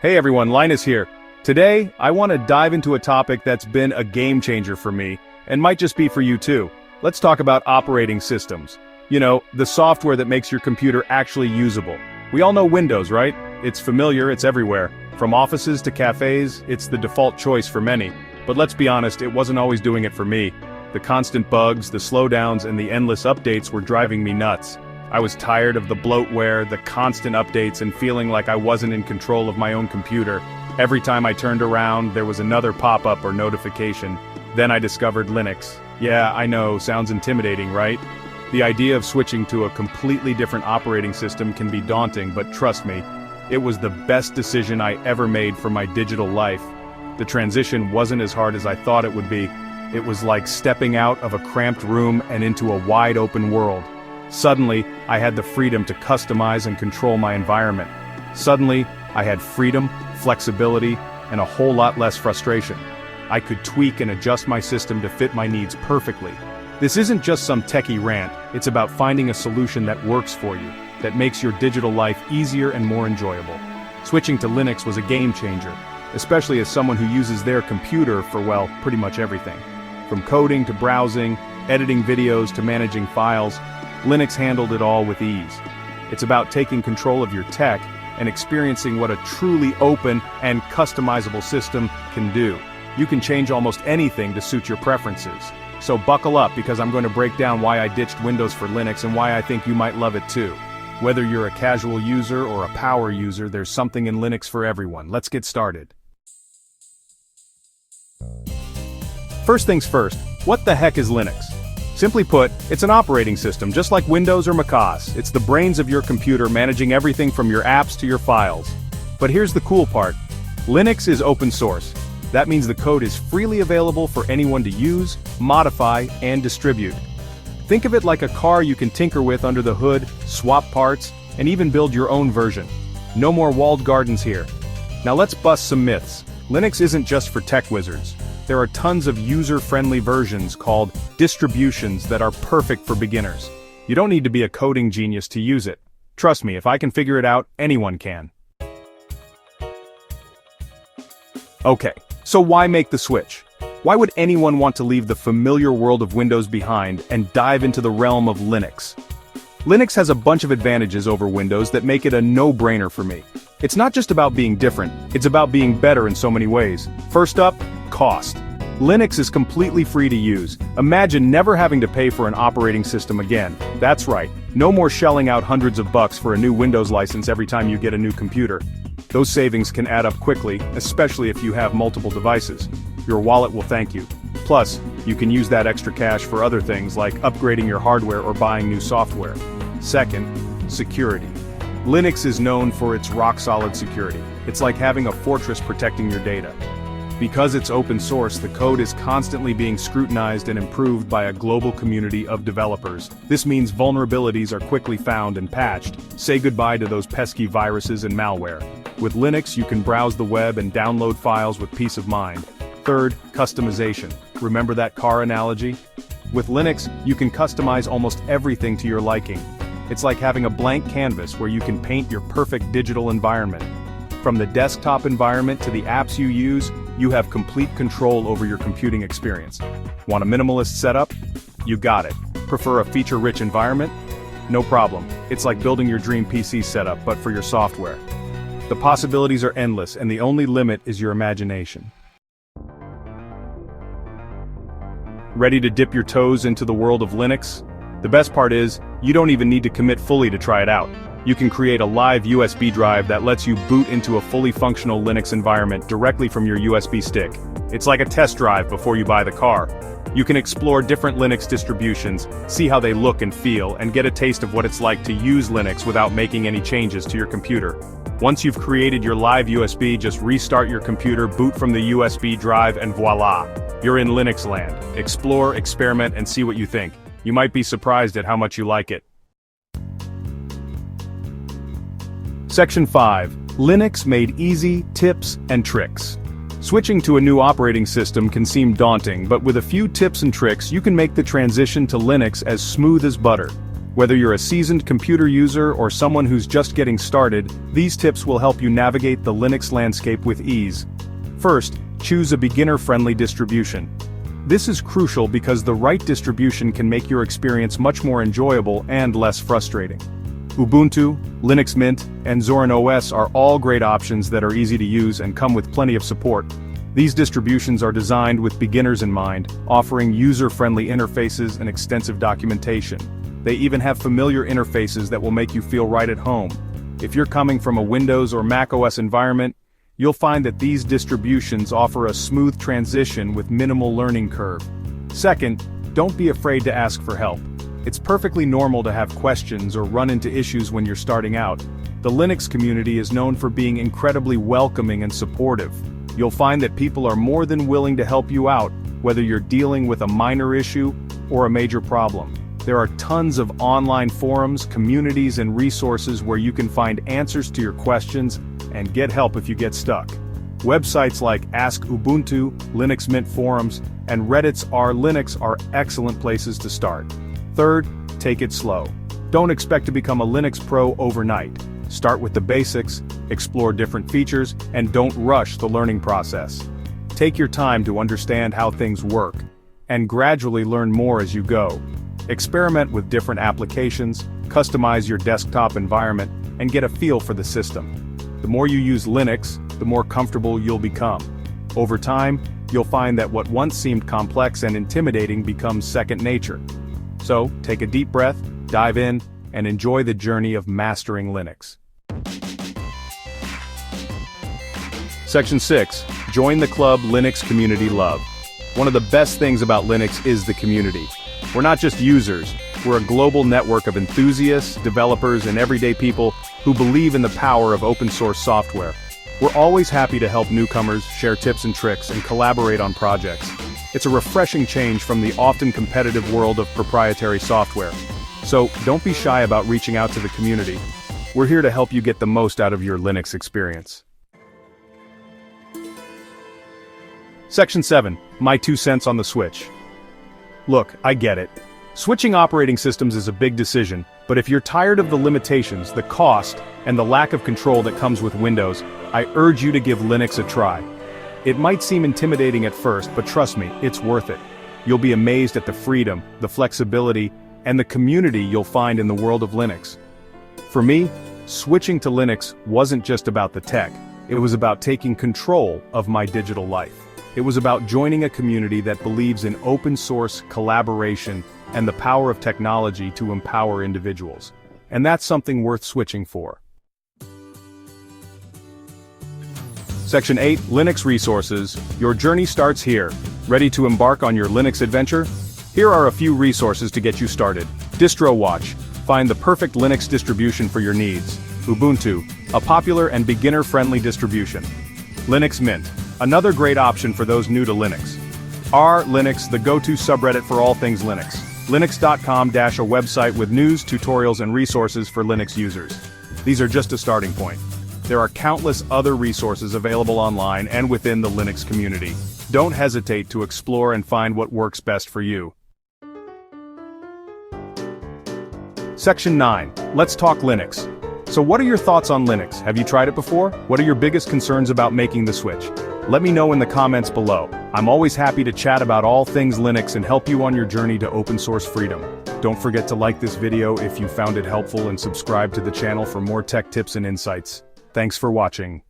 Hey everyone, Linus here. Today, I want to dive into a topic that's been a game changer for me, and might just be for you too. Let's talk about operating systems. You know, the software that makes your computer actually usable. We all know Windows, right? It's familiar, it's everywhere. From offices to cafes, it's the default choice for many. But let's be honest, it wasn't always doing it for me. The constant bugs, the slowdowns, and the endless updates were driving me nuts. I was tired of the bloatware, the constant updates, and feeling like I wasn't in control of my own computer. Every time I turned around, there was another pop-up or notification. Then I discovered Linux. Yeah, I know, sounds intimidating, right? The idea of switching to a completely different operating system can be daunting, but trust me, it was the best decision I ever made for my digital life. The transition wasn't as hard as I thought it would be. It was like stepping out of a cramped room and into a wide-open world. Suddenly, I had the freedom to customize and control my environment. Suddenly, I had freedom, flexibility, and a whole lot less frustration. I could tweak and adjust my system to fit my needs perfectly. This isn't just some techie rant, it's about finding a solution that works for you, that makes your digital life easier and more enjoyable. Switching to Linux was a game changer, especially as someone who uses their computer for, well, pretty much everything. From coding to browsing, editing videos to managing files, Linux handled it all with ease. It's about taking control of your tech and experiencing what a truly open and customizable system can do. You can change almost anything to suit your preferences. So buckle up, because I'm going to break down why I ditched Windows for Linux and why I think you might love it too. Whether you're a casual user or a power user, there's something in Linux for everyone. Let's get started. First things first, what the heck is Linux? Simply put, it's an operating system just like Windows or macOS. It's the brains of your computer, managing everything from your apps to your files. But here's the cool part. Linux is open source. That means the code is freely available for anyone to use, modify, and distribute. Think of it like a car you can tinker with under the hood, swap parts, and even build your own version. No more walled gardens here. Now let's bust some myths. Linux isn't just for tech wizards. There are tons of user-friendly versions called distributions that are perfect for beginners. You don't need to be a coding genius to use it. Trust me, if I can figure it out, anyone can. Okay, so why make the switch? Why would anyone want to leave the familiar world of Windows behind and dive into the realm of Linux? Linux has a bunch of advantages over Windows that make it a no-brainer for me. It's not just about being different, it's about being better in so many ways. First up, cost. Linux is completely free to use. Imagine never having to pay for an operating system again. That's right, no more shelling out hundreds of bucks for a new Windows license every time you get a new computer. Those savings can add up quickly, especially if you have multiple devices. Your wallet will thank you. Plus, you can use that extra cash for other things like upgrading your hardware or buying new software. Second, security. Linux is known for its rock-solid security. It's like having a fortress protecting your data. Because it's open source, the code is constantly being scrutinized and improved by a global community of developers. This means vulnerabilities are quickly found and patched. Say goodbye to those pesky viruses and malware. With Linux, you can browse the web and download files with peace of mind. Third, customization. Remember that car analogy? With Linux, you can customize almost everything to your liking. It's like having a blank canvas where you can paint your perfect digital environment. From the desktop environment to the apps you use, you have complete control over your computing experience. Want a minimalist setup? You got it. Prefer a feature-rich environment? No problem. It's like building your dream PC setup, but for your software. The possibilities are endless, and the only limit is your imagination. Ready to dip your toes into the world of Linux? The best part is, you don't even need to commit fully to try it out. You can create a live USB drive that lets you boot into a fully functional Linux environment directly from your USB stick. It's like a test drive before you buy the car. You can explore different Linux distributions, see how they look and feel, and get a taste of what it's like to use Linux without making any changes to your computer. Once you've created your live USB, just restart your computer, boot from the USB drive, and voila! You're in Linux land. Explore, experiment, and see what you think. You might be surprised at how much you like it. Section 5. Linux made easy, tips and tricks. Switching to a new operating system can seem daunting, but with a few tips and tricks you can make the transition to Linux as smooth as butter. Whether you're a seasoned computer user or someone who's just getting started, these tips will help you navigate the Linux landscape with ease. First, choose a beginner-friendly distribution. This is crucial because the right distribution can make your experience much more enjoyable and less frustrating. Ubuntu, Linux Mint, and Zorin OS are all great options that are easy to use and come with plenty of support. These distributions are designed with beginners in mind, offering user-friendly interfaces and extensive documentation. They even have familiar interfaces that will make you feel right at home. If you're coming from a Windows or Mac OS environment, you'll find that these distributions offer a smooth transition with minimal learning curve. Second, don't be afraid to ask for help. It's perfectly normal to have questions or run into issues when you're starting out. The Linux community is known for being incredibly welcoming and supportive. You'll find that people are more than willing to help you out, whether you're dealing with a minor issue or a major problem. There are tons of online forums, communities, and resources where you can find answers to your questions and get help if you get stuck. Websites like Ask Ubuntu, Linux Mint forums, and Reddit's R Linux are excellent places to start. Third, take it slow. Don't expect to become a Linux pro overnight. Start with the basics, explore different features, and don't rush the learning process. Take your time to understand how things work, and gradually learn more as you go. Experiment with different applications, customize your desktop environment, and get a feel for the system. The more you use Linux, the more comfortable you'll become. Over time, you'll find that what once seemed complex and intimidating becomes second nature. So, take a deep breath, dive in, and enjoy the journey of mastering Linux. Section 6. Join the club Linux Community Love. One of the best things about Linux is the community. We're not just users, we're a global network of enthusiasts, developers, and everyday people who believe in the power of open-source software. We're always happy to help newcomers, share tips and tricks, and collaborate on projects. It's a refreshing change from the often competitive world of proprietary software. So, don't be shy about reaching out to the community. We're here to help you get the most out of your Linux experience. Section 7. My 2 cents on the Switch. Look, I get it. Switching operating systems is a big decision, but if you're tired of the limitations, the cost, and the lack of control that comes with Windows, I urge you to give Linux a try. It might seem intimidating at first, but trust me, it's worth it. You'll be amazed at the freedom, the flexibility, and the community you'll find in the world of Linux. For me, switching to Linux wasn't just about the tech, it was about taking control of my digital life. It was about joining a community that believes in open source, collaboration, and the power of technology to empower individuals. And that's something worth switching for. Section 8. Linux Resources. Your journey starts here. Ready to embark on your Linux adventure? Here are a few resources to get you started. Distro Watch. Find the perfect Linux distribution for your needs. Ubuntu, a popular and beginner-friendly distribution. Linux Mint, another great option for those new to Linux. R Linux, the go-to subreddit for all things Linux. Linux.com- a website with news, tutorials, and resources for Linux users. These are just a starting point. There are countless other resources available online and within the Linux community. Don't hesitate to explore and find what works best for you. Section 9. Let's talk Linux. So what are your thoughts on Linux? Have you tried it before? What are your biggest concerns about making the switch? Let me know in the comments below. I'm always happy to chat about all things Linux and help you on your journey to open source freedom. Don't forget to like this video if you found it helpful and subscribe to the channel for more tech tips and insights. Thanks for watching.